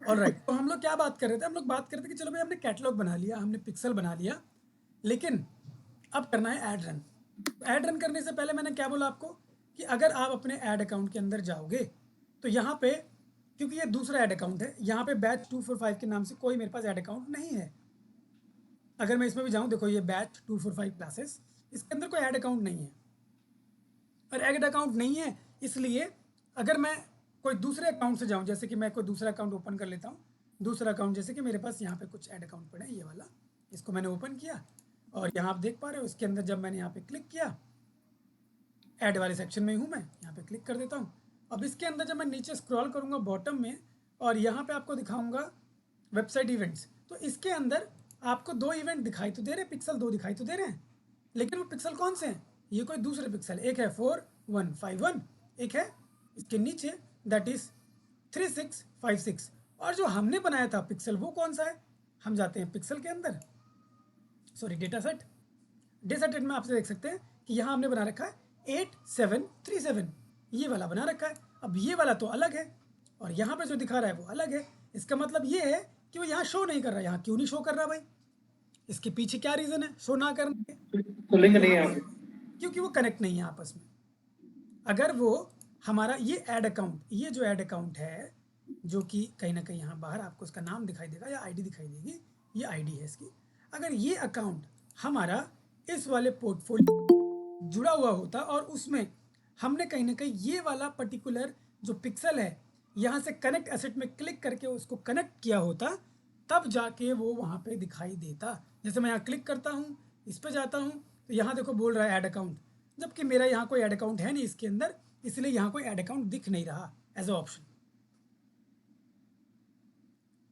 Alright, तो हम लोग क्या बात कर रहे थे? हम लोग बात कर रहे थे कि चलो भाई हमने कैटलॉग बना लिया, हमने पिक्सल बना लिया, लेकिन अब करना है ऐड रन। ऐड रन करने से पहले मैंने क्या बोला आपको कि अगर आप अपने ऐड अकाउंट के अंदर जाओगे तो यहाँ पे, क्योंकि ये दूसरा ऐड अकाउंट है, यहाँ पे बैच 245 के नाम से कोई मेरे पास ऐड अकाउंट नहीं है। अगर मैं इसमें भी जाऊँ, देखो ये बैच 245 क्लासेस, इसके अंदर कोई ऐड अकाउंट नहीं है। और ऐड अकाउंट नहीं है इसलिए अगर मैं कोई दूसरे अकाउंट से जाऊँ, जैसे कि मैं कोई दूसरा अकाउंट ओपन कर लेता हूँ, दूसरा अकाउंट जैसे कि मेरे पास यहाँ पे कुछ ऐड अकाउंट पड़ा है, ये वाला, इसको मैंने ओपन किया और यहाँ आप देख पा रहे हो इसके अंदर जब मैंने यहाँ पे क्लिक किया, ऐड वाले सेक्शन में हूँ मैं, यहाँ पे क्लिक कर देता हूँ। अब इसके अंदर जब मैं नीचे स्क्रॉल करूँगा बॉटम में और यहाँ पे आपको दिखाऊंगा वेबसाइट इवेंट्स, तो इसके अंदर आपको 2 इवेंट दिखाई तो दे रहे हैं, पिक्सल 2 दिखाई तो दे रहे हैं, लेकिन वो पिक्सल कौन से हैं? ये कोई दूसरे पिक्सल, एक है 4151, एक है इसके नीचे दैट इज 3656, और जो हमने बनाया था पिक्सल वो कौन सा है? हम जाते हैं पिक्सल के अंदर, सॉरी डेटा सेट में आपसे देख सकते हैं कि यहाँ हमने बना रखा है 8737, ये वाला बना रखा है। अब ये वाला तो अलग है और यहाँ पे जो दिखा रहा है वो अलग है। इसका मतलब ये है कि वो यहाँ शो नहीं कर रहा। यहाँ क्यों नहीं शो कर रहा भाई? इसके पीछे क्या रीज़न है शो ना करने के? तो वो लिंक नहीं यहाँ है यहाँ पे पे। क्योंकि वो कनेक्ट नहीं है आपस में। अगर वो हमारा ये ऐड अकाउंट, ये जो ऐड अकाउंट है जो कि कहीं ना कहीं यहाँ बाहर आपको इसका नाम दिखाई देगा या आईडी दिखाई देगी, ये आईडी है इसकी, अगर ये अकाउंट हमारा इस वाले पोर्टफोलियो जुड़ा हुआ होता और उसमें हमने कहीं ना कहीं ये वाला पर्टिकुलर जो पिक्सल है यहाँ से कनेक्ट एसेट में क्लिक करके उसको कनेक्ट किया होता, तब जाके वो वहाँ पे दिखाई देता। जैसे मैं यहाँ क्लिक करता हूँ, इस पर जाता हूँ, तो यहाँ देखो बोल रहा है ऐड अकाउंट, जबकि मेरा यहाँ कोई ऐड अकाउंट है नहीं इसके अंदर, इसलिए यहाँ कोई ऐड अकाउंट दिख नहीं रहा एज अ ऑप्शन।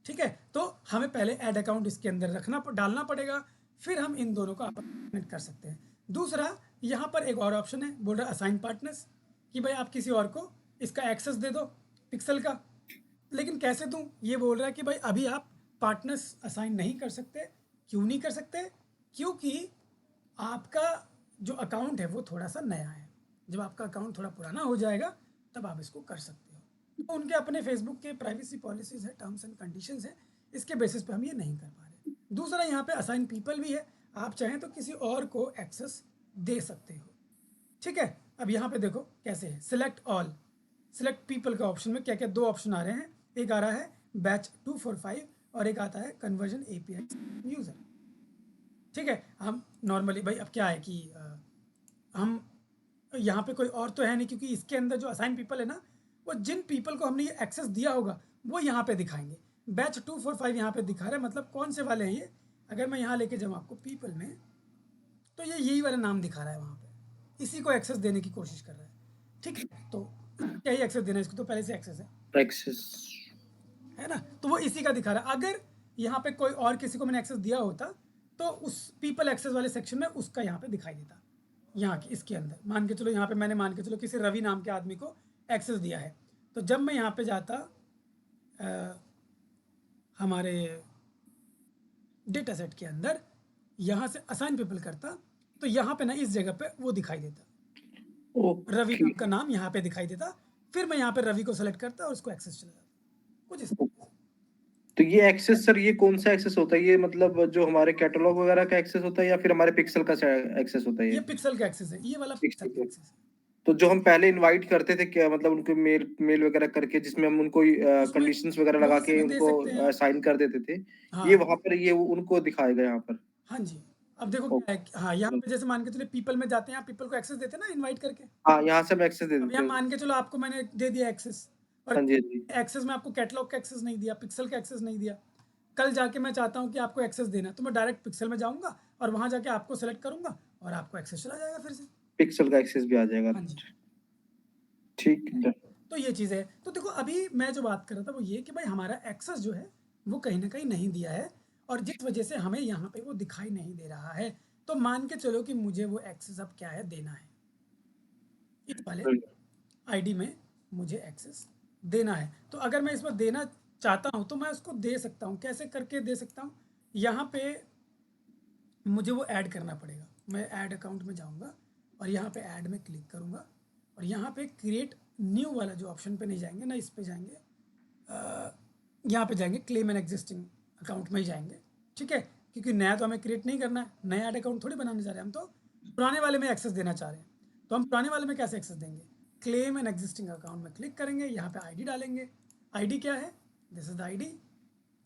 ठीक है, तो हमें पहले ऐड अकाउंट इसके अंदर डालना पड़ेगा, फिर हम इन दोनों को कनेक्ट कर सकते हैं। दूसरा, यहाँ पर एक और ऑप्शन है, बोल रहा है असाइन पार्टनर्स, कि भाई आप किसी और को इसका एक्सेस दे दो पिक्सल का, लेकिन कैसे दूं? ये बोल रहा है कि भाई अभी आप पार्टनर्स असाइन नहीं कर सकते। क्यों नहीं कर सकते? क्योंकि आपका जो अकाउंट है वो थोड़ा सा नया है। जब आपका अकाउंट थोड़ा पुराना हो जाएगा तब आप इसको कर सकते हो। तो उनके अपने फेसबुक के प्राइवेसी पॉलिसीज है, टर्म्स एंड कंडीशंस है, इसके बेसिस पे हम ये नहीं कर पा रहे। दूसरा, यहाँ पे असाइन पीपल भी है, आप चाहें तो किसी और को एक्सेस दे सकते हो। ठीक है, अब यहाँ पे देखो कैसे है, सिलेक्ट ऑल, सिलेक्ट पीपल का ऑप्शन में क्या क्या 2 ऑप्शन आ रहे हैं, एक आ रहा है बैच 245 और एक आता है कन्वर्जन एपीआई यूजर। ठीक है, हम नॉर्मली भाई अब क्या है कि हम यहाँ पे कोई और तो है नहीं, क्योंकि इसके अंदर जो असाइन पीपल है ना, वो जिन पीपल को हमने ये एक्सेस दिया होगा वो यहाँ पे दिखाएंगे। बैच 245 यहाँ पे दिखा रहा है, मतलब कौन से वाले हैं ये? अगर मैं यहाँ लेके जाऊँ आपको पीपल में, तो ये यही वाला नाम दिखा रहा है वहाँ पे, इसी को एक्सेस देने की कोशिश कर रहा है। ठीक है, तो क्या ही एक्सेस देना है इसको, तो पहले से एक्सेस एक्सेस। है ना, तो वो इसी का दिखा रहा है। अगर यहाँ पे कोई और किसी को मैंने एक्सेस दिया होता तो उस पीपल एक्सेस वाले सेक्शन में उसका यहाँ पे दिखाई देता। यहाँ की इसके अंदर मान के चलो, यहाँ पे मैंने मान के चलो किसी रवि नाम के आदमी को एक्सेस दिया है, तो जब मैं यहाँ पे जाता हमारे डेटा सेट के अंदर, यहाँ से असाइन पीपल करता, तो यहाँ पे ना इस जगह पे वो दिखाई देता, रवि ओके। नाम का नाम यहाँ पे दिखाई देता। फिर मैं यहाँ पे रवि को सेलेक्ट करता और उसको एक्सेस चला जाता, कुछ इस तरीके से। तो ये एक्सेस सर, ये कौन सा एक्सेस होता है? ये मतलब जो हमारे कैटलॉग वगैरह का एक्सेस होता है या फिर हमारे पिक्सल का एक्सेस होता है ये ये? पिक्सल का एक्सेस है, ये वाला पिक्सल पिक्सल का का। एक्सेस है। तो जो हम पहले इनवाइट करते थे क्या, मतलब उनको मेल मेल वगैरह करके जिसमें हम उनको उसमें कंडीशंस वगैरह लगा वहाँ से के भी दे उनको सकते हैं आप। साइन कर देते थे, ये हाँ वहां पर ये उनको दिखाएगा यहाँ पर? हाँ जी। अब देखो क्या है ओके। हाँ, यहाँ पे जैसे मान के चलो पीपल में जाते हैं, आप पीपल को एक्सेस देते हैं ना इनवाइट करके। हाँ, यहाँ से हम एक्सेस दे अब देते यहाँ हैं। मान के चलो आपको मैंने दे दिया एक्सेस, और हाँ जी, हाँ जी। एक्सेस में आपको कैटलॉग का एक्सेस नहीं दिया, पिक्सल का एक्सेस नहीं दिया। कल जाके मैं चाहता हूँ कि आपको एक्सेस देना है, तो मैं डायरेक्ट पिक्सल में जाऊँगा और वहाँ जाके आपको सेलेक्ट करूँगा और आपको एक्सेस चला जाएगा फिर से। पिक्सल का एक्सेस भी आ जाएगा। हाँ जी। ठीक है। तो ये चीज़ है। तो देखो अभी मैं जो बात कर रहा था वो ये कि भाई हमारा एक्सेस जो है वो कहीं ना कहीं नहीं दिया है, और जिस वजह से हमें यहाँ पे वो दिखाई नहीं दे रहा है। तो मान के चलो कि मुझे वो एक्सेस अब क्या है देना है, इस वाले आईडी में मुझे एक्सेस देना है। तो अगर मैं इसमें देना चाहता हूँ तो मैं उसको दे सकता हूँ। कैसे करके दे सकता हूँ? यहाँ पे मुझे वो ऐड करना पड़ेगा। मैं ऐड अकाउंट में जाऊँगा और यहाँ पे ऐड में क्लिक करूँगा और यहाँ पे क्रिएट न्यू वाला जो ऑप्शन पे नहीं जाएंगे ना, इस पे जाएंगे, यहाँ पे जाएंगे क्लेम एन एग्जिस्टिंग अकाउंट में ही जाएंगे, ठीक है, क्योंकि नया तो हमें क्रिएट नहीं करना है, नया ऐड अकाउंट थोड़ी बनाने जा रहे हैं, हम तो पुराने वाले में एक्सेस देना चाह रहे हैं। तो हम पुराने वाले में कैसे एक्सेस देंगे? क्लेम एन एग्जिस्टिंग अकाउंट में क्लिक करेंगे, यहाँ पे आईडी डालेंगे। आईडी क्या है? This is the ID,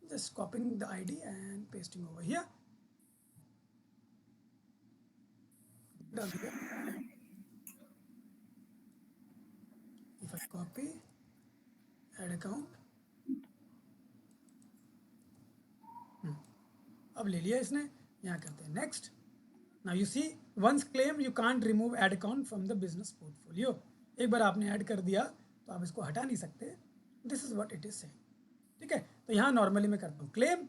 just copying the ID and pasting over here. डाल दिया। If I copy add account, अब ले लिया इसने, यहाँ करते हैं next. Now you see once claim you can't remove add account from the business portfolio. एक बार आपने ऐड कर दिया तो आप इसको हटा नहीं सकते। This is what it is saying, ठीक है। तो यहाँ नॉर्मली मैं करता हूँ क्लेम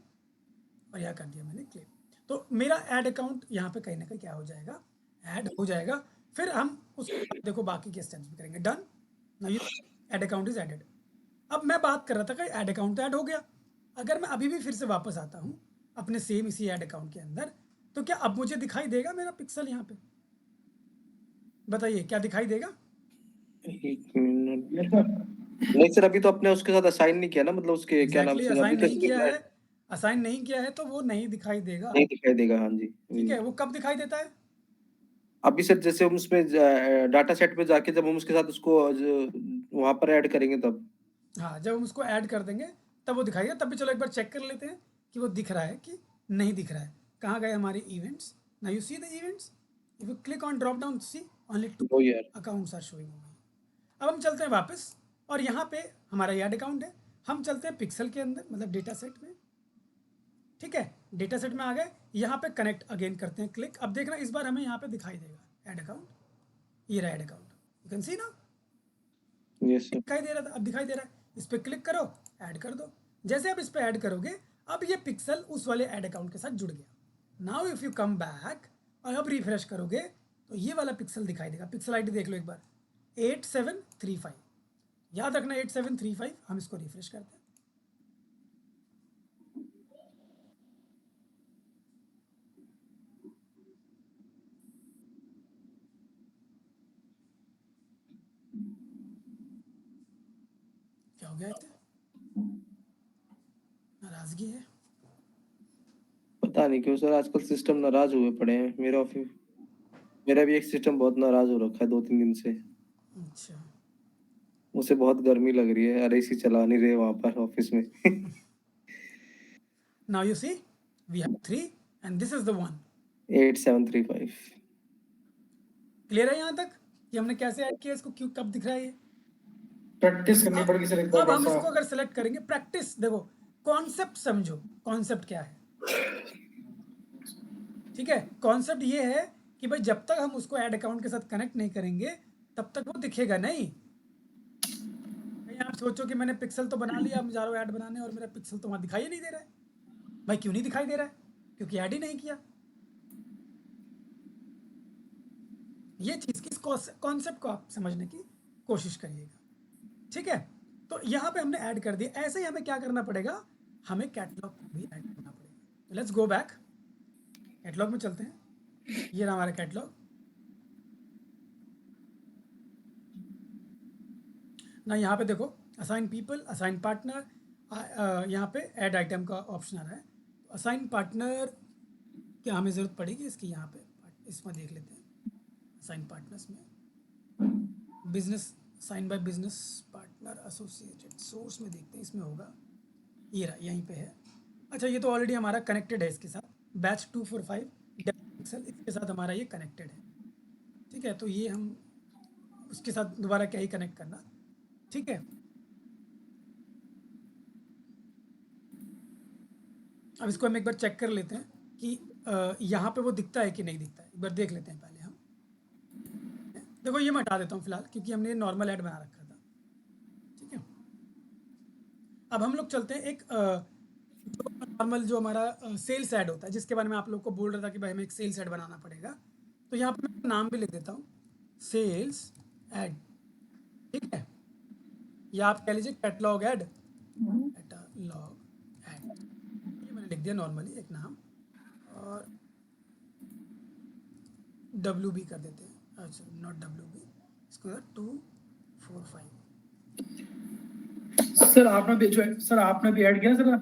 और यहाँ कर दिया मैंने क्लेम, तो मेरा ऐड अकाउंट यहाँ पे कहीं ना कहीं क्या हो जाएगा, ऐड हो जाएगा। फिर हम उसको देखो बाकी के स्टेप्स भी करेंगे। Done, now you add account is added. अब मैं बात कर रहा था कि ऐड अकाउंट तो ऐड हो गया, अगर मैं अभी भी फिर से वापस आता हूँ अपने सेम इसी ऐड अकाउंट के अंदर, तो क्या अब मुझे दिखाई देगा मेरा पिक्सल यहाँ पे? बताइए क्या दिखाई देगा? एक मिनट, नहीं सर अभी तो आपने उसके साथ असाइन नहीं किया ना, मतलब उसके क्या नाम एग्जैक्टली से, अभी असाइन तो नहीं किया है, असाइन नहीं किया है तो वो नहीं दिखाई देगा। नहीं दिखाई देगा। हाँ जी। ठीक है, वो कब दिखाई देता है? अभी सर जैसे हम उसमें डाटा सेट पे जाके जब हम उसके साथ उसको वहां पर ऐड करेंगे तब। हाँ, जब हम उसको ऐड कर देंगे तब वो दिखाएगा। तब भी चलो एक बार चेक कर लेते हैं कि वो दिख रहा है कि नहीं दिख रहा है। कहाँ गए हमारे events? Now you see the events, if you click on drop down see only 2 वो यार अकाउंट्स आर शोइंग। अब हम चलते हैं वापस, और यहाँ पे हमारा ऐड अकाउंट है। हम चलते हैं पिक्सल के अंदर, मतलब डेटा सेट में, ठीक है। डेटा सेट में आ गए, यहाँ पे कनेक्ट अगेन करते हैं क्लिक। अब देखना इस बार हमें यहाँ पे दिखाई देगा ऐड अकाउंट, ये रहा add account, you can see ना, यस सर। दिखाई दे रहा था, अब दिखाई दे रहा है। इस पर क्लिक करो, ऐड कर दो। जैसे आप इस पर ऐड करोगे, अब ये पिक्सल उस वाले ऐड अकाउंट के साथ जुड़ गया। Now if you come back और अब रिफ्रेश करोगे तो ये वाला पिक्सल दिखाई देगा। पिक्सल आईडी देख लो एक बार, 8735, याद रखना 8735। हम इसको रिफ्रेश करते हैं, क्या हो गया इसे? नाराजगी है। पता नहीं क्यों सर आजकल सिस्टम नाराज हुए पड़े हैं। मेरा ऑफिस, मेरा भी एक सिस्टम बहुत नाराज हो रखा है 2-3 दिन से। अच्छा, मुझे बहुत गर्मी लग रही है, अरे एसी चला नहीं रहे वहां पर ऑफिस में। Now you see we have 3 and this is the one. 8735। Clear है यहाँ तक कि हमने कैसे ऐड किया इसको, क्यों कब दिख रहा है ये? प्रैक्टिस करनी पड़ेगी सर एक बार अब हम वैसा। इसको अगर सेलेक्ट करेंगे, प्रैक्टिस देखो, कॉन्सेप्ट समझो, कॉन्सेप्ट क्या है, ठीक है। कॉन्सेप्ट ये है कि भाई जब तक हम उसको ऐड अकाउंट के साथ कनेक्ट नहीं करेंगे तब तक वो दिखेगा नहीं। कहीं आप सोचो कि मैंने पिक्सल तो बना लिया, अब जा रहा हूँ ऐड बनाने और मेरा पिक्सल तो वहाँ दिखाई ही नहीं दे रहा है। भाई क्यों नहीं दिखाई दे रहा है? क्योंकि ऐड ही नहीं किया। ये चीज़ की कॉन्सेप्ट को आप समझने की कोशिश करिएगा, ठीक है। तो यहाँ पे हमने ऐड कर दिया। ऐसे ही हमें क्या करना पड़ेगा, हमें कैटलॉग भी ऐड करना पड़ेगा। तो लेट्स गो बैक, कैटलॉग में चलते हैं। ये रहा हमारा कैटलॉग। ना यहाँ पे देखो असाइन पीपल, असाइन पार्टनर, यहाँ पे ऐड आइटम का ऑप्शन आ रहा है। तो असाइन पार्टनर क्या हमें ज़रूरत पड़ेगी इसकी, यहाँ पे इसमें देख लेते हैं। असाइन पार्टनर्स में business, sign by business partner associated, source में देखते हैं इसमें होगा, ये रहा यहीं पे है। अच्छा ये तो ऑलरेडी हमारा कनेक्टेड है इसके साथ, बैच 245 पिक्सल, इसके साथ हमारा ये कनेक्टेड है, ठीक है। तो ये हम उसके साथ दोबारा क्या ही कनेक्ट करना, ठीक है। अब इसको हम एक बार चेक कर लेते हैं कि यहाँ पे वो दिखता है कि नहीं दिखता है, एक बार देख लेते हैं पहले हम। देखो ये मैं हटा देता हूँ फिलहाल, क्योंकि हमने नॉर्मल ऐड बना रखा था, ठीक है। अब हम लोग चलते हैं एक जो नॉर्मल जो हमारा सेल्स ऐड होता है, जिसके बारे में आप लोग को बोल रहा था कि भाई हमें एक सेल्स ऐड बनाना पड़ेगा। तो यहाँ पे मैं नाम भी लिख देता हूँ, सेल्स ऐड, ठीक है। या आप कह लीजिए कैटलॉग ऐड, कैटलॉग ऐड, ये मैंने लिख दिया नॉर्मली एक नाम, और डब्ल्यू बी कर देते हैं, अच्छा नॉट डब्ल्यू बी, इसको 245, सर आपने भी जो सर आपने भी ऐड किया सर,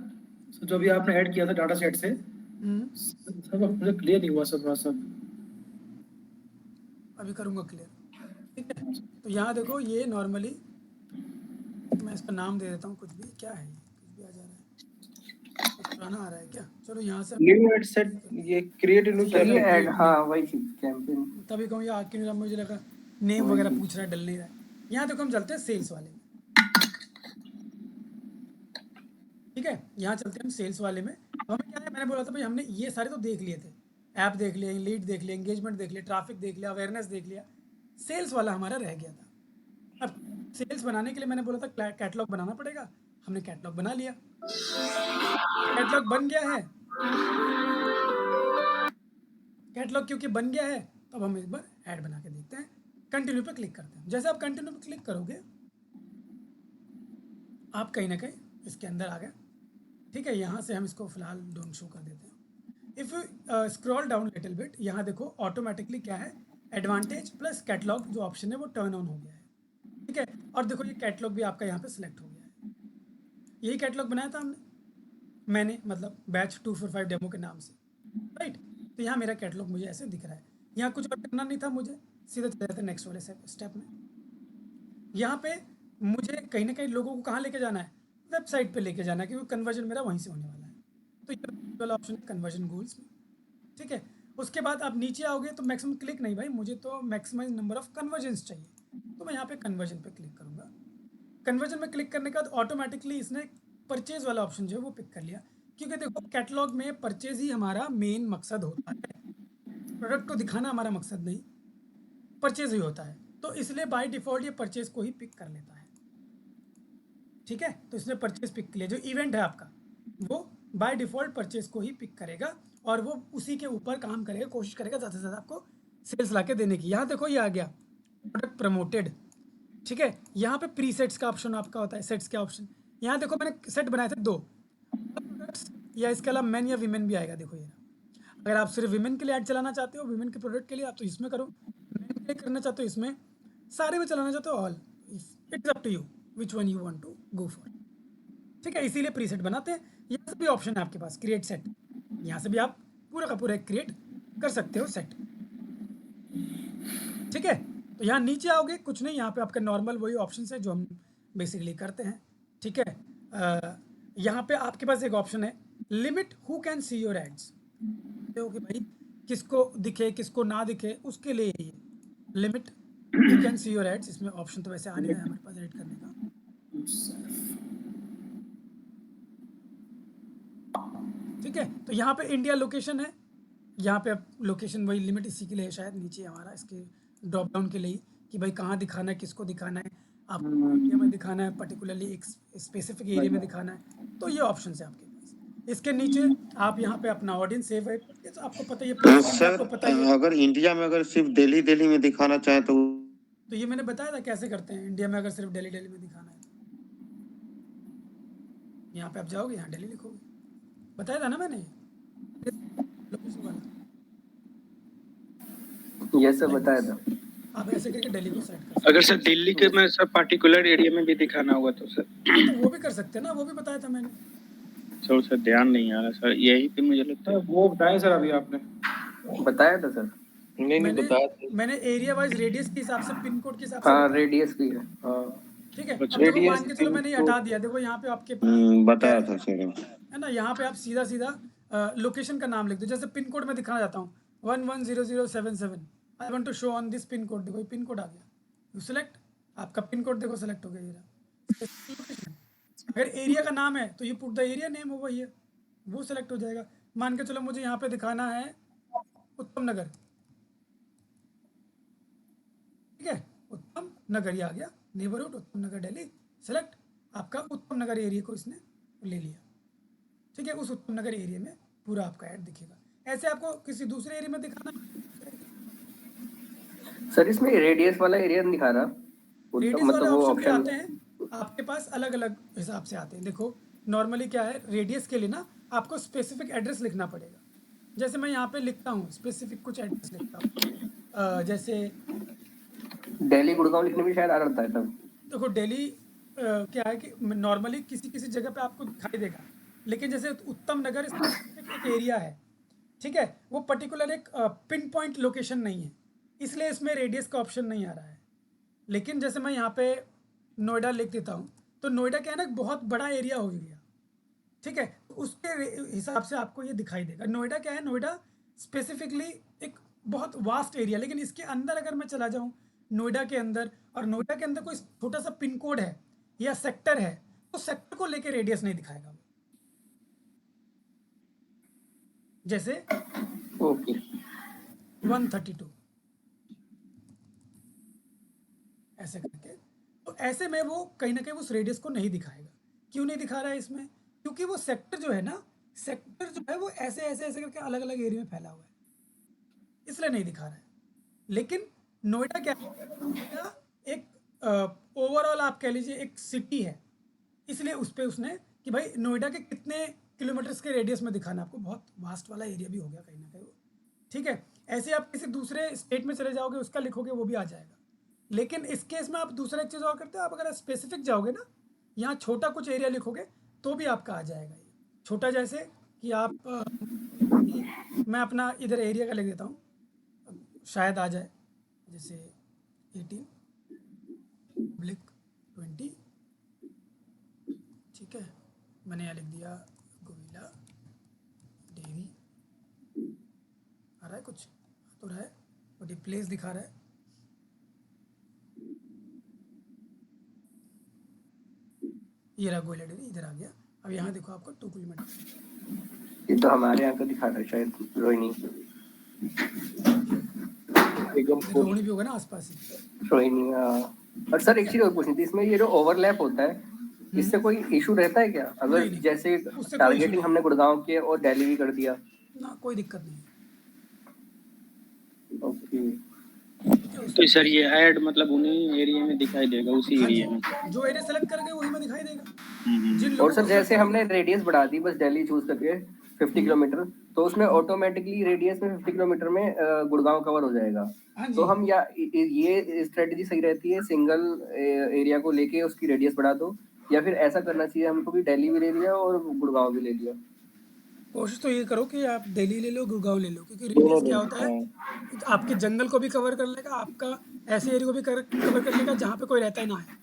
जो भी आपने ऐड किया था डाटा सेट से, सर मुझे क्लियर नहीं हुआ सर थोड़ा सा। अभी करूँगा क्लियर। ठीक है, तो यहाँ देखो ये नॉर्मली मैं इसका नाम दे देता हूँ, कुछ भी क्या है ये, कुछ भी आ जा रहा है, कुछ पुराना आ रहा है क्या? चलो यहाँ से न्यू एड सेट, ये क्रिएट न्यू ये क्या लो, है? ये ऐड, हाँ वही चीज कैंपेन। तभी कहूँ ये आके नहीं, मुझे लगा नेम वही वगैरह चीज। पूछ रहा है, डल नहीं रहा है। यहाँ देखो हम चलते हैं सेल्स वाले में। ठीक है, यहाँ चलते हैं हम सेल्स वाले में। हमें क्या है, मैंने बोला था भाई हमने ये सारे तो देख लिए थे, ऐप देख लिए, लीड देख लिए, एंगेजमेंट देख लिए, ट्रैफिक देख लिया, अवेयरनेस देख लिया, सेल्स वाला हमारा रह गया था। अब सेल्स बनाने के लिए मैंने बोला था कैटलॉग बनाना पड़ेगा, हमने कैटलॉग बना लिया। कैटलॉग बन गया है, कैटलॉग क्योंकि बन गया है तो अब हम एक बार ऐड बना के देखते हैं। कंटिन्यू पे क्लिक करते हैं। जैसे आप कंटिन्यू पे क्लिक करोगे आप कहीं ना कहीं इसके अंदर आ गए। ठीक है, यहाँ से हम इसको फिलहाल डोंट शो कर देते हैं। If you scroll down little bit, यहाँ देखो ऑटोमेटिकली क्या है, एडवांटेज प्लस कैटलॉग जो ऑप्शन है वो टर्न ऑन हो गया है। ठीक है, और देखो ये कैटलॉग भी आपका यहाँ पे सिलेक्ट हो गया है। यही कैटलॉग बनाया था मैंने मतलब बैच 245 डेमो के नाम से, राइट। तो यहाँ मेरा कैटलॉग मुझे ऐसे दिख रहा है। यहाँ कुछ और करना नहीं था मुझे, सीधा चले जाते नेक्स्ट वाले स्टेप में। यहाँ पे मुझे कहीं ना कहीं लोगों को कहाँ लेके जाना है, वेबसाइट पे लेके जाना है, क्योंकि कन्वर्जन मेरा वहीं से होने वाला है। तो ये वाला ऑप्शन है कन्वर्जन गोल्स में। ठीक है, उसके बाद आप नीचे आओगे तो मैक्सिमम क्लिक नहीं भाई, मुझे तो मैक्सिमाइज नंबर ऑफ कन्वर्जन्स चाहिए, तो मैं यहाँ पे कन्वर्जन पे क्लिक करूँगा। कन्वर्जन में क्लिक करने के बाद ऑटोमेटिकली इसने परचेज वाला ऑप्शन जो है वो पिक कर लिया, क्योंकि देखो कैटलॉग में परचेज ही हमारा मेन मकसद होता है, प्रोडक्ट को दिखाना हमारा मकसद नहीं, परचेज ही होता है। तो इसलिए बाय डिफ़ॉल्ट ये परचेज को ही पिक कर लेता है। ठीक है, तो इसने परचेज पिक किया, जो इवेंट है आपका वो बाय डिफ़ॉल्ट परचेज को ही पिक करेगा और वो उसी के ऊपर काम करेगा, कोशिश करेगा ज़्यादा से ज़्यादा आपको सेल्स ला के देने की। यहाँ देखो ये आ गया प्रोडक्ट प्रमोटेड। ठीक है, यहाँ पे प्री सेट्स का ऑप्शन आपका होता है, सेट्स के ऑप्शन। यहाँ देखो मैंने सेट बनाए थे 2 प्रोडक्ट्स, या इसके अलावा मैन या वीमेन भी आएगा। देखो ये अगर आप सिर्फ वीमेन के लिए ऐड चलाना चाहते हो, वीमेन के प्रोडक्ट के लिए, आप तो इसमें करो। मैन के लिए करना चाहते हो इसमें, सारे में चलाना चाहते हो all, it's up to you which one you want to go for. ठीक है, इसीलिए प्रीसेट बनाते हैं। यहाँ से भी ऑप्शन है आपके पास क्रिएट सेट, यहाँ से भी आप पूरा का पूरा क्रिएट कर सकते हो सेट। ठीक है, तो यहाँ नीचे आओगे, कुछ नहीं, यहाँ पे आपका नॉर्मल वही ऑप्शन है जो हम बेसिकली करते हैं। ठीक है, यहाँ पे आपके पास एक ऑप्शन है limit who can see your ads, हो कि भाई किसको दिखे किसको ना दिखे, उसके लिए ये limit who can see your ads. इसमें ऑप्शन तो वैसे आ नहीं रहा है हमारे पास एडिट करने का। ठीक है, तो यहाँ पे इंडिया लोकेशन है, यहाँ पे लोकेशन वही लिमिट इसी के लिए है शायद, नीचे हमारा इसके ड्रॉप डाउन के लिए कि भाई कहाँ दिखाना है, किसको दिखाना है, आपको इंडिया में दिखाना है, पर्टिकुलरली एक स्पेसिफिक एरिया में दिखाना है, तो ये ऑप्शन है आपके पास। इसके नीचे आप यहाँ पे अपना ऑडियंस सेव है, तो आपको पता है ये सर आपको पता है अगर इंडिया में अगर सिर्फ दिल्ली में दिखाना चाहे तो ये मैंने बताया था कैसे करते हैं इंडिया में, अगर सिर्फ दिल्ली में दिखाना है। यहाँ पे आप जाओगे, यहाँ दिल्ली लिखोगे, बताया था ना मैंने लोकेशन वाला, ये सब बताया था। आप ऐसे करके दिल्ली को सेट कर अगर सर दिल्ली के में सर पर्टिकुलर एरिया में भी दिखाना होगा तो सर तो वो भी कर सकते हैं ना, वो भी बताया था मैंने। सर ध्यान नहीं आ रहा सर, यही पे मुझे लगता है वो बताया सर अभी आपने। बताया था सर। नहीं मैंने बताया। मैंने एरिया वाइज रेडियस के हिसाब से, पिन कोड के हिसाब से हाँ बताया। रेडियस भी है। हाँ ठीक है, अब अच्छा। देखो Radius, मान के चलो मैंने ये pin हटा code। दिया, देखो यहाँ पे आपके पास बताया था सर। है ना, यहाँ पे आप सीधा सीधा लोकेशन का नाम लिख दो। जैसे पिन कोड में दिखाना चाहता हूँ 110077, I want to show on this pin code, देखो पिन कोड आ गया, यू सिलेक्ट, आपका पिन कोड देखो सेलेक्ट हो गया ये रहा। अगर एरिया का नाम है तो ये पुट द एरिया नेम होगा, ये वो सेलेक्ट हो जाएगा। मान के चलो मुझे यहाँ पे दिखाना है उत्तम नगर, ठीक है, उत्तम नगर ये आ गया, नेबरहुड उत्तम नगर दिल्ली, सेलेक्ट, आपका उत्तम नगर एरिया को इसने ले लिया। ठीक है, उस उत्तम नगर एरिया में पूरा आपका ऐड दिखेगा। ऐसे आपको किसी दूसरे एरिया में दिखाना, सर इसमें रेडियस वाला एरिया नहीं दिखा रहा, रेडियस वाले मतलब वो ऑप्शन भी ऑप्शन। आते हैं आपके पास, अलग अलग हिसाब से आते हैं। देखो नॉर्मली क्या है, रेडियस के लिए ना आपको स्पेसिफिक एड्रेस लिखना पड़ेगा। जैसे मैं यहाँ पे लिखता हूँ स्पेसिफिक कुछ एड्रेस लिखता हूँ, जैसे दिल्ली गुड़गांव लिखने में शायद आ रहा था तब। देखो दिल्ली क्या है कि नॉर्मली किसी किसी जगह पे आपको दिखाई देगा, लेकिन जैसे उत्तम नगर एक एरिया है, ठीक है, वो पर्टिकुलर एक पिन पॉइंट लोकेशन नहीं है, इसलिए इसमें रेडियस का ऑप्शन नहीं आ रहा है। लेकिन जैसे मैं यहाँ पे नोएडा लिख देता हूँ, तो नोएडा क्या है ना, एक बहुत बड़ा एरिया हो गया, ठीक है, तो उसके हिसाब से आपको ये दिखाई देगा। नोएडा क्या है, नोएडा स्पेसिफिकली एक बहुत वास्ट एरिया, लेकिन इसके अंदर अगर मैं चला जाऊँ नोएडा के अंदर, और नोएडा के अंदर कोई छोटा सा पिन कोड है या सेक्टर है, तो सेक्टर को लेके रेडियस नहीं दिखाएगा वो। जैसे ओके 132 ऐसे करके, तो ऐसे में वो कहीं ना कहीं उस रेडियस को नहीं दिखाएगा। क्यों नहीं दिखा रहा है इसमें? क्योंकि वो सेक्टर जो है ना, सेक्टर जो है वो ऐसे ऐसे ऐसे करके अलग अलग एरिया में फैला हुआ है, इसलिए नहीं दिखा रहा है। लेकिन नोएडा क्या है, नोएडा एक ओवरऑल आप कह लीजिए एक सिटी है, इसलिए उस पर उसने कि भाई नोएडा के कितने किलोमीटर्स के रेडियस में दिखाना, आपको बहुत वास्ट वाला एरिया भी हो गया कहीं ना कहीं वो, ठीक है। ऐसे आप किसी दूसरे स्टेट में चले जाओगे, उसका लिखोगे वो भी आ जाएगा। लेकिन इस केस में आप दूसरा एक चीज़ और करते हो, आप अगर स्पेसिफिक जाओगे ना, यहाँ छोटा कुछ एरिया लिखोगे तो भी आपका आ जाएगा। ये छोटा जैसे कि आप मैं अपना इधर एरिया का लिख देता हूँ, शायद आ जाए, जैसे 18 पब्लिक 20, ठीक है, मैंने यहाँ लिख दिया गोविला डेयरी। आ रहा है कुछ? आ तो रहा है, बट ये प्लेस दिखा रहा है। ये रहा गोविला डेयरी, इधर आ गया। अब यहाँ देखो आपको 2 किलोमीटर, ये तो हमारे यहाँ का दिखा रहा है शायद, रोहिणी एकदम फुल। रोहिणी भी होगा ना आसपास ही। रोहिणी और सर एक चीज और पूछनी थी, इसमें ये जो ओवरलैप होता है, इससे कोई इशू रहता है क्या? अगर नहीं, नहीं, जैसे उससे कोई issue टारगेटिंग नहीं। हमने गुड़गांव के और दिल्ली भी कर दिया। ना कोई दिक्कत नहीं है। ओके तो सर ये ऐड मतलब उन्हीं एरिया में दिखाई देगा, उसी हाँ जी, एरिया में। जो एरिया सेलेक्ट करोगे वही में दिखाई देगा। जिन और लोगों सर को जैसे select हमने रेडियस बढ़ा दी बस दिल्ली चूज करके 50 किलोमीटर, तो उसमें ऑटोमेटिकली रेडियस में 50 किलोमीटर में गुड़गांव कवर हो जाएगा। हाँ तो जी, हम या ये स्ट्रेटजी सही रहती है, सिंगल एरिया को लेके उसकी रेडियस बढ़ा दो, या फिर ऐसा करना चाहिए हमको कि दिल्ली भी ले लिया और गुड़गांव भी ले लिया? कोशिश तो ये करो कि आप दिल्ली ले लो, गुड़गांव ले लो, क्योंकि दोनों रेडियस क्या ले, होता है, हाँ। आपके जंगल को भी कवर कर लेगा, आपका ऐसे एरिया को भी कवर कर लेगा जहाँ पे कोई रहता ही ना है,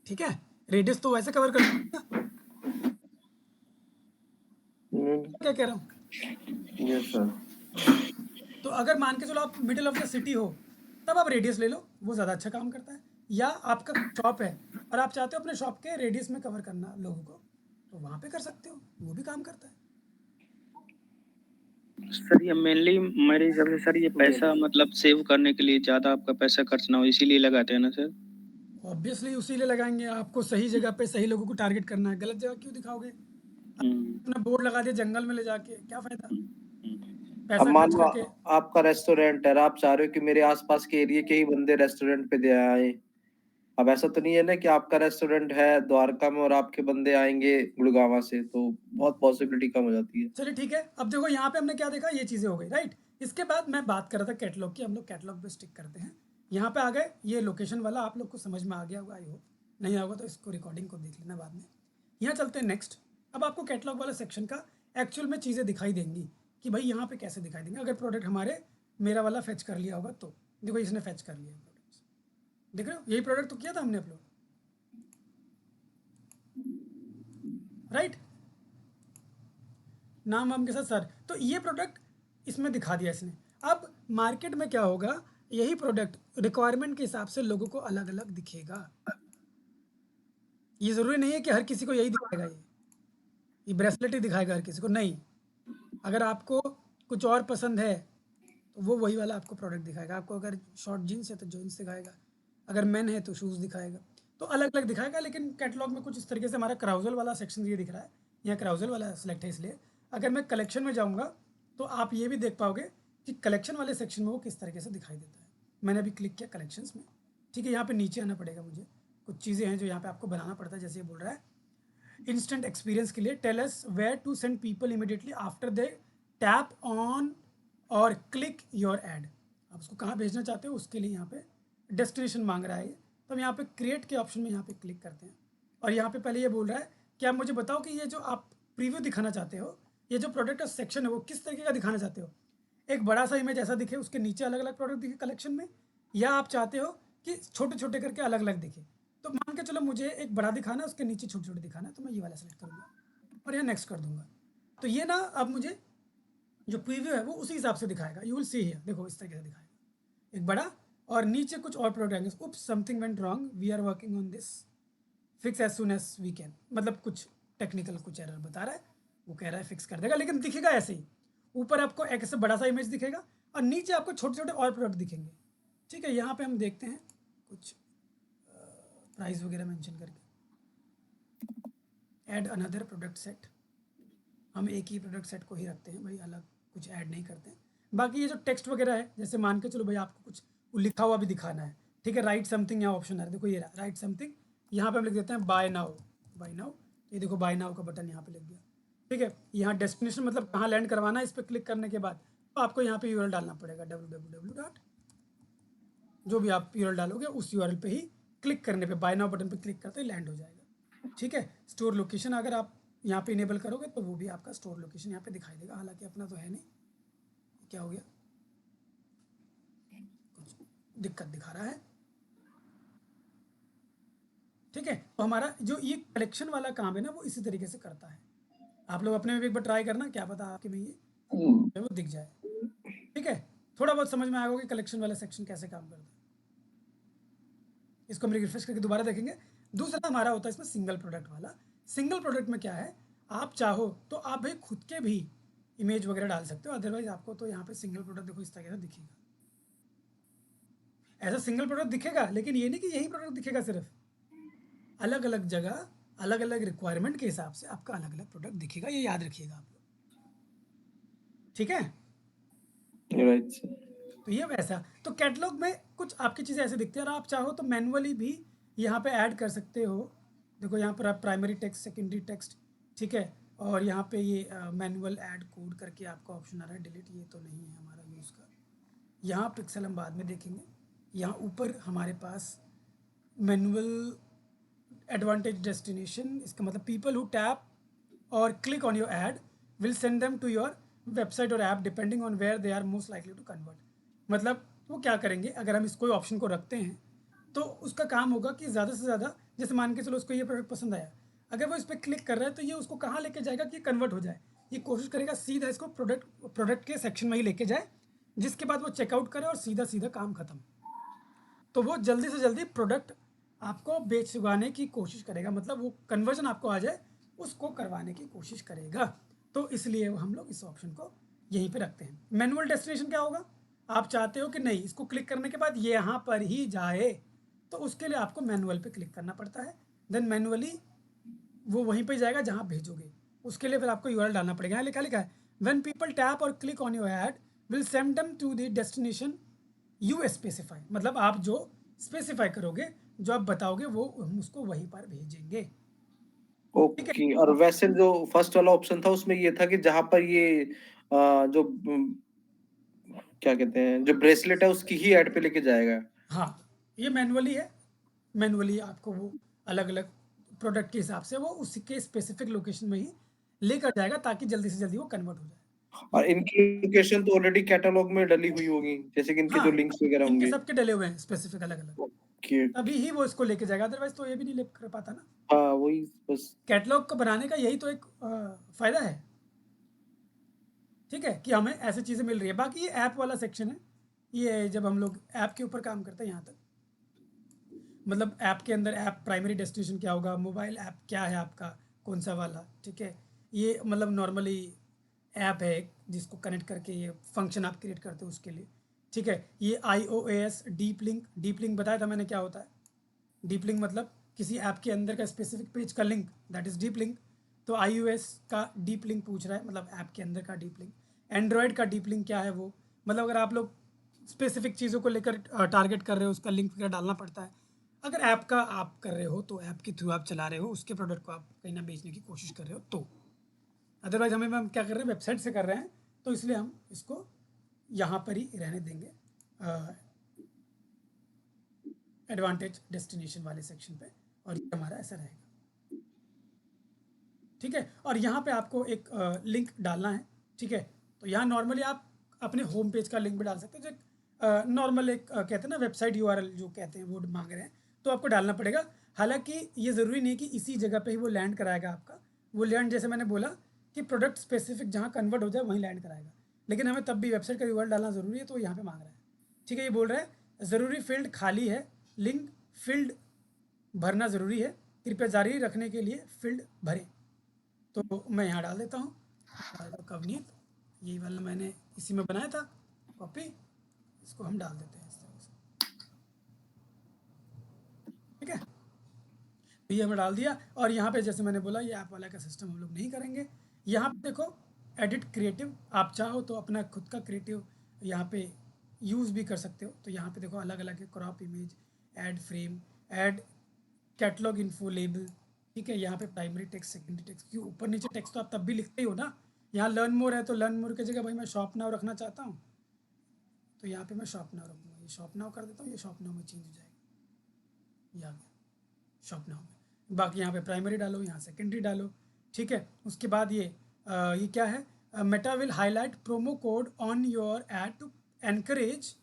ठीक है। रेडियस तो वैसे कवर कर लेगा। क्या कह रहा हूँ? Yes sir. तो अगर मान के चलो आप मिडिल ऑफ द सिटी हो, तब आप रेडियस ले लो, वो ज़्यादा अच्छा काम करता है। या आपका शॉप है और आप चाहते हो अपने शॉप के रेडियस में कवर करना लोगों को, तो वहाँ पे कर सकते हो, वो भी काम करता है। सर ये मेनली मेरे हिसाब से सर ये पैसा मतलब सेव करने के लिए, ज्यादा आपका पैसा खर्च ना हो इसीलिए लगाते हैं ना सर? ऑब्वियसली उसी लिए लगाएंगे, आपको सही जगह पे सही लोगों को टारगेट करना है, गलत जगह क्यों दिखाओगे? अपना बोर्ड लगा दिया जंगल में ले जाके, क्या फायदा अब पैसा मान खर्च लो करके? आपका रेस्टोरेंट है, आप चाह रहे हो कि मेरे आसपास के एरिया के ही बंदे रेस्टोरेंट पे दे आए। अब ऐसा तो नहीं है ना कि आपका रेस्टोरेंट है द्वारका में और आपके बंदे आएंगे गुड़गांव से, तो बहुत पॉसिबिलिटी कम हो जाती है। चलिए ठीक है, अब देखो यहाँ पे हमने क्या देखा, ये चीज़ें हो गई राइट। इसके बाद मैं बात कर रहा था कैटलॉग की, हम लोग कैटलॉग पे स्टिक करते हैं। यहाँ पे आ गए, ये लोकेशन वाला आप लोग को समझ में आ गया होगा, आई होप। नहीं आएगा तो इसको रिकॉर्डिंग को देख लेना बाद में। यहाँ चलते हैं नेक्स्ट। अब आपको कैटलॉग वाला सेक्शन का एक्चुअल में चीज़ें दिखाई देंगी कि भाई यहाँ पे कैसे दिखाई देंगे। अगर प्रोडक्ट हमारे मेरा वाला फेच कर लिया होगा तो देखो, इसने फेच कर लिया प्रोडक्ट्स, देख रहे हो, यही प्रोडक्ट तो किया था हमने अपलोड, राइट, नाम वाम के साथ सर। तो ये प्रोडक्ट इसमें दिखा दिया इसने। अब मार्केट में क्या होगा, यही प्रोडक्ट रिक्वायरमेंट के हिसाब से लोगों को अलग अलग दिखेगा। ये ज़रूरी नहीं है कि हर किसी को यही दिखाएगा, ये ब्रेसलेट ही दिखाएगा हर किसी को, नहीं। अगर आपको कुछ और पसंद है तो वो वही वाला आपको प्रोडक्ट दिखाएगा। आपको अगर शॉर्ट जीन्स है तो जीन्स दिखाएगा, अगर मेन है तो शूज़ दिखाएगा, तो अलग अलग दिखाएगा। लेकिन कैटलॉग में कुछ इस तरीके से हमारा क्राउजल वाला सेक्शन ये दिख रहा है, यहाँ क्राउजल वाला सेलेक्ट है, इसलिए अगर मैं कलेक्शन में जाऊँगा तो आप ये भी देख पाओगे कि कलेक्शन वाले सेक्शन में वो किस तरीके से दिखाई देता है। मैंने अभी क्लिक किया कलेक्शंस में, ठीक है। यहाँ पे नीचे आना पड़ेगा मुझे, कुछ चीज़ें हैं जो यहाँ पे आपको बनाना पड़ता है। जैसे ये बोल रहा है इंस्टेंट एक्सपीरियंस के लिए, tell us where to send people immediately after they tap on or click your ad. आप उसको कहाँ भेजना चाहते हो उसके लिए यहाँ पे डेस्टिनेशन मांग रहा है ये, तो हम यहाँ पे क्रिएट के ऑप्शन में यहाँ पे क्लिक करते हैं और यहाँ पे पहले ये बोल रहा है कि आप मुझे बताओ कि ये जो आप प्रीव्यू दिखाना चाहते हो, ये जो प्रोडक्ट का सेक्शन है वो किस तरीके का दिखाना चाहते हो। एक बड़ा सा इमेज ऐसा दिखे, उसके नीचे अलग अलग प्रोडक्ट दिखे कलेक्शन में, या आप चाहते हो कि छोटे छोटे करके अलग अलग दिखे। तो मान के चलो मुझे एक बड़ा दिखाना है, उसके नीचे छोटे छोटे दिखाना है, तो मैं ये वाला सेलेक्ट करूँगा और यहाँ नेक्स्ट कर दूंगा। तो ये ना अब मुझे जो प्रीव्यू है वो उसी हिसाब से दिखाएगा। यू विल सी हियर, देखो इस तरीके से दिखाएगा, एक बड़ा और नीचे कुछ और प्रोडक्ट आएंगे। Oops something went wrong, we are working on this, fix as soon as we can. मतलब कुछ टेक्निकल कुछ एरर बता रहा है, वो कह रहा है फिक्स कर देगा, लेकिन दिखेगा ऐसे ही। ऊपर आपको एक ऐसे बड़ा सा इमेज दिखेगा और नीचे आपको छोटे छोटे और प्रोडक्ट दिखेंगे। ठीक है, यहाँ पे हम देखते हैं कुछ प्राइस वगैरह मेंशन करके, ऐड अनदर प्रोडक्ट सेट। हम एक ही प्रोडक्ट सेट को ही रखते हैं भाई, अलग कुछ ऐड नहीं करते हैं। बाकी ये जो टेक्स्ट वगैरह है, जैसे मान के चलो भाई आपको कुछ लिखा हुआ भी दिखाना है, ठीक है, राइट समथिंग यहाँ ऑप्शन है, देखो ये राइट समथिंग, यहाँ पे हम लिख देते हैं बाय नाउ। बाय नाउ, ये देखो बाय नाउ का बटन यहाँ पे लग गया। ठीक है, यहाँ डेस्टिनेशन मतलब कहाँ लैंड करवाना है, इस पर क्लिक करने के बाद तो आपको यहाँ पे यूआरएल डालना पड़ेगा, www. जो भी आप यूआरएल डालोगे उस यूआरएल पे ही क्लिक करने पे, बाय नाउ बटन पे क्लिक करते ही लैंड हो जाएगा। ठीक है, स्टोर लोकेशन अगर आप यहाँ पे इनेबल करोगे तो वो भी आपका स्टोर लोकेशन यहाँ पे दिखाई देगा। हालांकि अपना तो है नहीं, क्या हो गया, कुछ दिक्कत दिखा रहा है। ठीक है, तो हमारा जो ये कलेक्शन वाला काम है ना वो इसी तरीके से करता है। आप लोग अपने में भी एक बार ट्राई करना, क्या पता आपके में ये वो दिख जाए। ठीक है, थोड़ा बहुत समझ में आएगा कि कलेक्शन वाला सेक्शन कैसे काम करता है। इसको हम रिफ्रेश करके दोबारा देखेंगे। दूसरा हमारा होता है इसमें सिंगल प्रोडक्ट वाला। सिंगल प्रोडक्ट में क्या है, आप चाहो तो आप भाई खुद के भी इमेज वगैरह डाल सकते हो, अदरवाइज आपको तो यहाँ पे सिंगल प्रोडक्ट देखो इस तरह से दिखेगा। ऐसा सिंगल प्रोडक्ट दिखेगा, लेकिन ये नहीं कि यही प्रोडक्ट दिखेगा सिर्फ, अलग अलग जगह अलग अलग रिक्वायरमेंट के हिसाब से आपका अलग अलग प्रोडक्ट दिखेगा, ये याद रखिएगा आप लोग। ठीक है, राइट। तो ये वैसा, तो कैटलॉग में कुछ आपकी चीज़ें ऐसे दिखती है, और आप चाहो तो मैनुअली भी यहाँ पे ऐड कर सकते हो। देखो यहाँ पर आप प्राइमरी टेक्स्ट, सेकेंडरी टेक्स्ट, ठीक है, और यहाँ पे ये मैनुअल ऐड कोड करके आपका ऑप्शन आ रहा है, डिलीट, ये तो नहीं है हमारा यूज़ का। यहाँ पिक्सल हम बाद में देखेंगे। यहाँ ऊपर हमारे पास मैनुअल एडवांटेज डेस्टिनेशन, इसका मतलब people who tap or click on your ad will send them to your website or app depending on where they are most likely to convert. मतलब वो क्या करेंगे, अगर हम इस कोई ऑप्शन को रखते हैं तो उसका काम होगा कि ज़्यादा से ज़्यादा, जैसे मान के चलो उसको ये प्रोडक्ट पसंद आया, अगर वो इस पर क्लिक कर रहा है तो ये उसको कहाँ लेके जाएगा कि कन्वर्ट हो जाए। ये कोशिश करेगा सीधा इसको प्रोडक्ट के सेक्शन में ही लेके जाए, जिसके बाद वो चेकआउट करे और सीधा सीधा काम खत्म। तो वो जल्दी से जल्दी प्रोडक्ट आपको बेच चुकाने की कोशिश करेगा, मतलब वो कन्वर्जन आपको आ जाए उसको करवाने की कोशिश करेगा। तो इसलिए हम लोग इस ऑप्शन को यहीं पे रखते हैं। मैनुअल डेस्टिनेशन क्या होगा, आप चाहते हो कि नहीं इसको क्लिक करने के बाद ये यहाँ पर ही जाए, तो उसके लिए आपको मैनुअल पे क्लिक करना पड़ता है, देन मैनुअली वो वहीं पे जाएगा जहाँ भेजोगे। उसके लिए फिर आपको यूआरएल डालना पड़ेगा। यहाँ लिखा है when people tap or click on your ad will send them to the destination you specify, मतलब आप जो स्पेसिफाई करोगे, जो आप बताओगे, वो हम उसको वहीं पर भेजेंगे। ओके, और वैसे जो फर्स्ट वाला ऑप्शन था उसमें ये था कि जहाँ पर ये जो क्या कहते हैं, जो ब्रेसलेट है उसकी ही ऐड पे लेके जाएगा। हाँ, ये मैनुअली है, मैनुअली आपको वो अलग अलग प्रोडक्ट के हिसाब से वो उसी के स्पेसिफिक लोकेशन में ही लेकर जाएगा, ताकि जल्दी से जल्दी वो कन्वर्ट हो जाए। और इनकी लोकेशन तो ऑलरेडी कैटलॉग में डली हुई होगी, जैसे कि इनके हाँ, जो लिंक्स वगैरह इनके होंगे। सबके डले हुए हैं स्पेसिफिक अलग अलग, ओके, तभी ही वो इसको लेके जाएगा, अदरवाइज तो ये भी नहीं ले कर पाता ना। हाँ वही बस। कैटलॉग को बनाने का यही तो एक फ़ायदा है, ठीक है, कि हमें ऐसी चीज़ें मिल रही है। बाकी ये ऐप वाला सेक्शन है, ये जब हम लोग ऐप के ऊपर काम करते हैं यहाँ तक, मतलब ऐप के अंदर ऐप प्राइमरी डेस्टिनेशन क्या होगा, मोबाइल ऐप क्या है आपका, कौन सा वाला, ठीक है, ये मतलब नॉर्मली ऐप है जिसको कनेक्ट करके ये फंक्शन आप क्रिएट करते हो उसके लिए। ठीक है, ये iOS डीप लिंक बताया था मैंने क्या होता है। डीप लिंक मतलब किसी ऐप के अंदर का स्पेसिफिक पेज का link, that is deep link. तो iOS का डीप लिंक पूछ रहा है, मतलब ऐप के अंदर का डीप लिंक। एंड्रॉयड का डीप लिंक क्या है वो, मतलब अगर आप लोग स्पेसिफिक चीज़ों को लेकर टारगेट कर रहे हो, उसका लिंक वगैरह डालना पड़ता है। अगर ऐप का आप कर रहे हो तो ऐप के थ्रू आप चला रहे हो, उसके प्रोडक्ट को आप कहीं ना बेचने की कोशिश कर रहे हो तो, अदरवाइज हम क्या कर रहे हैं, वेबसाइट से कर रहे हैं, तो इसलिए हम इसको यहाँ पर ही रहने देंगे। एडवांटेज डेस्टिनेशन वाले सेक्शन पे, और ये हमारा ऐसा रहेगा, ठीक है। और यहाँ पे आपको एक लिंक डालना है, ठीक है। तो यहाँ नॉर्मली आप अपने होम पेज का लिंक भी डाल सकते हैं, जो नॉर्मल एक कहते हैं ना वेबसाइट यूआरएल जो कहते हैं वो मांग रहे हैं, तो आपको डालना पड़ेगा। हालांकि ये ज़रूरी नहीं कि इसी जगह पे ही वो लैंड कराएगा आपका, वो लैंड जैसे मैंने बोला कि प्रोडक्ट स्पेसिफिक जहाँ कन्वर्ट हो जाए वहीं लैंड कराएगा, लेकिन हमें तब भी वेबसाइट का यूआरएल डालना ज़रूरी है, तो यहाँ पे मांग रहा है, ठीक है। ये बोल रहा है ज़रूरी फील्ड खाली है, लिंक फील्ड भरना ज़रूरी है, कृपया जारी रखने के लिए फील्ड भरें। तो मैं यहाँ डाल देता हूँ कवनीत, यही वाला मैंने इसी में बनाया था कॉपी, इसको हम डाल देते हैं इस तरह से, ठीक है। तो ये हमने डाल दिया। और यहाँ पे जैसे मैंने बोला ये ऐप वाला का सिस्टम हम लोग नहीं करेंगे। यहाँ पे देखो एडिट क्रिएटिव, आप चाहो तो अपना खुद का क्रिएटिव यहाँ पे यूज़ भी कर सकते हो। तो यहाँ पे देखो अलग अलग है, crop image, add frame, add catalogue info label, ठीक है। यहाँ पे प्राइमरी टेक्स्ट, सेकेंडरी टेक्स्ट, क्यों ऊपर नीचे टेक्स्ट तो आप तब भी लिखते ही हो ना। यहाँ लर्न मोर है तो लर्न मोर की जगह भाई मैं शॉप नाउ रखना चाहता हूँ, तो यहाँ पे मैं शॉप नाउ रखूँगा, ये शॉप नाउ कर देता हूँ, ये शॉप नाउ में चेंज हो जाएगा, ये आ गया शॉप नाउ में। बाकी यहाँ पे प्राइमरी डालो, यहाँ सेकेंडरी डालो, ठीक है। उसके बाद ये क्या है, Meta will highlight promo code on your ad to encourage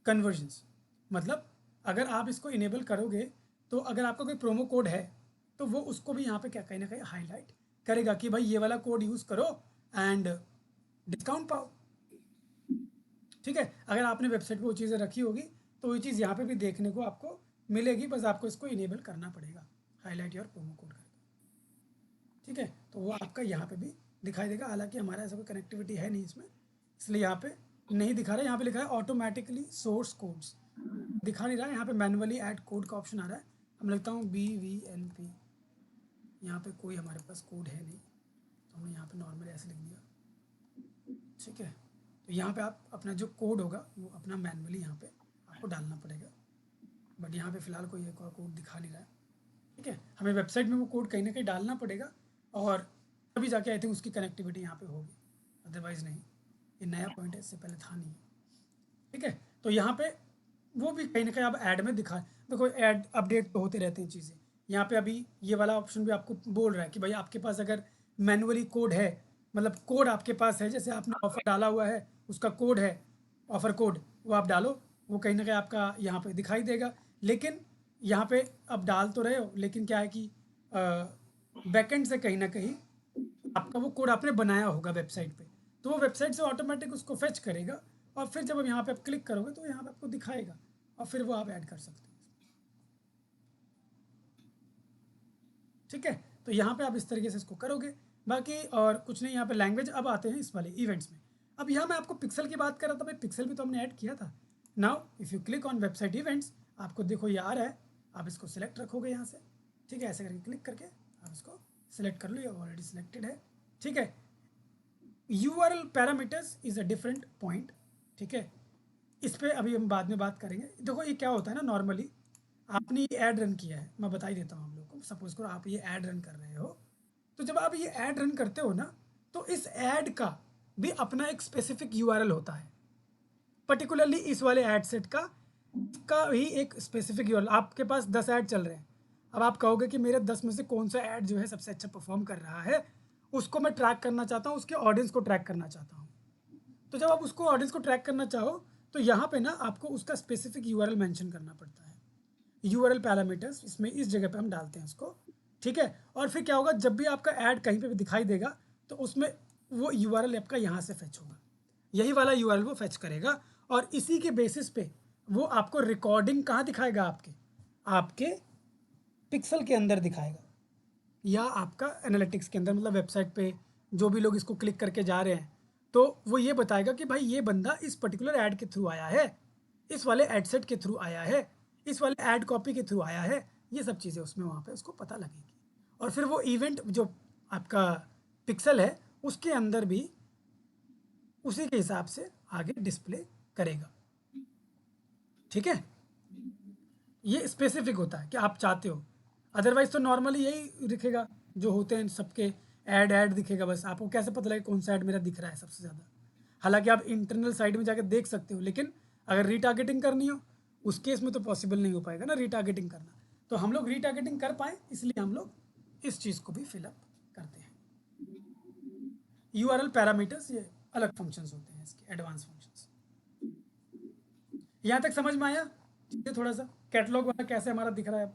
conversions. मतलब अगर आप इसको इनेबल करोगे तो अगर आपका कोई प्रोमो कोड है तो वो उसको भी यहाँ पे क्या कहीं ना कहीं हाईलाइट करेगा कि भाई ये वाला कोड यूज़ करो एंड डिस्काउंट पाओ, ठीक है। अगर आपने वेबसाइट पे वो चीज़ें रखी होगी तो वो चीज़ यहाँ पे भी देखने को आपको मिलेगी, बस आपको इसको इनेबल करना पड़ेगा, हाईलाइट योर प्रोमो कोड करके, ठीक है। तो वो आपका यहाँ पे भी दिखाई देगा। हालांकि हमारा ऐसा कोई कनेक्टिविटी है नहीं इसमें, इसलिए यहाँ पे नहीं दिखा रहा है। यहाँ पे लिखा है ऑटोमेटिकली सोर्स कोड्स, दिखा नहीं रहा है। यहाँ पे मैनुअली ऐड कोड का ऑप्शन आ रहा है, हम लिखता हूँ BVNP, यहाँ पे कोई हमारे पास कोड है नहीं तो हमने यहाँ पे नॉर्मल ऐसे लिख दिया, ठीक है। तो यहाँ पे आप अपना जो कोड होगा वो अपना मैनुअली यहाँ पे आपको डालना पड़ेगा, बट यहाँ पे फ़िलहाल कोई एक और कोड दिखा नहीं रहा है, ठीक है। हमें वेबसाइट में वो कोड कहीं ना कहीं डालना पड़ेगा और तभी जाके आई थिंक उसकी कनेक्टिविटी यहाँ पे होगी, अदरवाइज़ नहीं। ये नया पॉइंट है, इससे पहले था नहीं, ठीक है। तो यहाँ पे वो भी कहीं ना कहीं आप ऐड में दिखा, देखो ऐड अपडेट तो होते रहते हैं चीज़ें। यहाँ पे अभी ये वाला ऑप्शन भी आपको बोल रहा है कि भाई आपके पास अगर मैनुअली कोड है, मतलब कोड आपके पास है, जैसे आपने ऑफ़र डाला हुआ है उसका कोड है, ऑफ़र कोड, वो आप डालो, वो कहीं ना कहीं आपका यहाँ पे दिखाई देगा। लेकिन यहाँ पे आप डाल तो रहे हो, लेकिन क्या है कि बैकएंड से कहीं ना कहीं आपका वो कोड आपने बनाया होगा वेबसाइट पे, तो वो वेबसाइट से ऑटोमेटिक उसको फेच करेगा और फिर जब यहाँ पे आप क्लिक करोगे तो यहाँ पे आपको दिखाएगा और फिर वो आप ऐड कर सकते हो, ठीक है। तो यहाँ पे आप इस तरीके से इसको करोगे, बाकी और कुछ नहीं। यहाँ पे लैंग्वेज, अब आते हैं इस वाले इवेंट्स में। अब यहाँ मैं आपको पिक्सल की बात कर रहा था, भाई पिक्सल भी तो हमने ऐड किया था। Now if you click on website events, आपको देखो ये आ रहा है, आप इसको सिलेक्ट रखोगे यहाँ से, ठीक है। ऐसे करके क्लिक करके आप इसको सिलेक्ट कर लो, ये ऑलरेडी सिलेक्टेड है, ठीक है। URL parameters is a different point, ठीक है। इस पर अभी हम बाद में बात करेंगे। देखो ये क्या होता है ना, नॉर्मली आपने ये ऐड रन किया है, मैं बता ही देता हूँ हम लोग को। सपोज करो आप ये ऐड रन कर रहे हो, तो जब आप ये ऐड रन करते हो ना, तो इस ऐड का भी अपना एक स्पेसिफिक URL होता है, पर्टिकुलरली इस वाले ऐड सेट का ही एक स्पेसिफिक URL। आपके पास 10 ऐड चल रहे हैं, अब आप कहोगे कि मेरे 10 में से कौन सा ऐड जो है सबसे अच्छा परफॉर्म कर रहा है, उसको मैं ट्रैक करना चाहता हूँ, उसके ऑडियंस को ट्रैक करना चाहता हूँ। तो जब आप उसको ऑडियंस को ट्रैक करना चाहो तो यहाँ पे ना आपको उसका स्पेसिफिक URL मेंशन करना पड़ता है, URL पैरामीटर्स, इसमें इस जगह पे हम डालते हैं इसको, ठीक है। और फिर क्या होगा, जब भी आपका ऐड कहीं पे भी दिखाई देगा तो उसमें वो URL आपका यहाँ से फेच होगा, यही वाला URL वो फेच करेगा और इसी के बेसिस पे वो आपको रिकॉर्डिंग कहाँ दिखाएगा, आपके पिक्सल के अंदर दिखाएगा या आपका एनालिटिक्स के अंदर, मतलब वेबसाइट पे जो भी लोग इसको क्लिक करके जा रहे हैं तो वो ये बताएगा कि भाई ये बंदा इस पर्टिकुलर ऐड के थ्रू आया है, इस वाले ऐड सेट के थ्रू आया है, इस वाले ऐड कॉपी के थ्रू आया है, ये सब चीज़ें उसमें वहाँ पे उसको पता लगेगी। और फिर वो इवेंट जो आपका पिक्सल है उसके अंदर भी उसी के हिसाब से आगे डिस्प्ले करेगा, ठीक है। ये स्पेसिफिक होता है कि आप चाहते हो, अदरवाइज तो नॉर्मली यही दिखेगा जो होते हैं सबके, ऐड दिखेगा, बस आपको कैसे पता लगे कौन सा ऐड मेरा दिख रहा है सबसे ज़्यादा। हालांकि आप इंटरनल साइट में जाकर देख सकते हो, लेकिन अगर रीटारगेटिंग करनी हो उस केस में तो पॉसिबल नहीं हो पाएगा ना रीटारगेटिंग करना। तो हम लोग रीटारगेटिंग कर पाए इसलिए हम लोग इस चीज़ को भी फिलअप करते हैं। URL पैरामीटर्स ये अलग फंक्शंस होते हैं, इसके एडवांस फंक्शंस। यहाँ तक समझ में आया? थोड़ा सा कैटलॉग वाला कैसे हमारा दिख रहा है अब?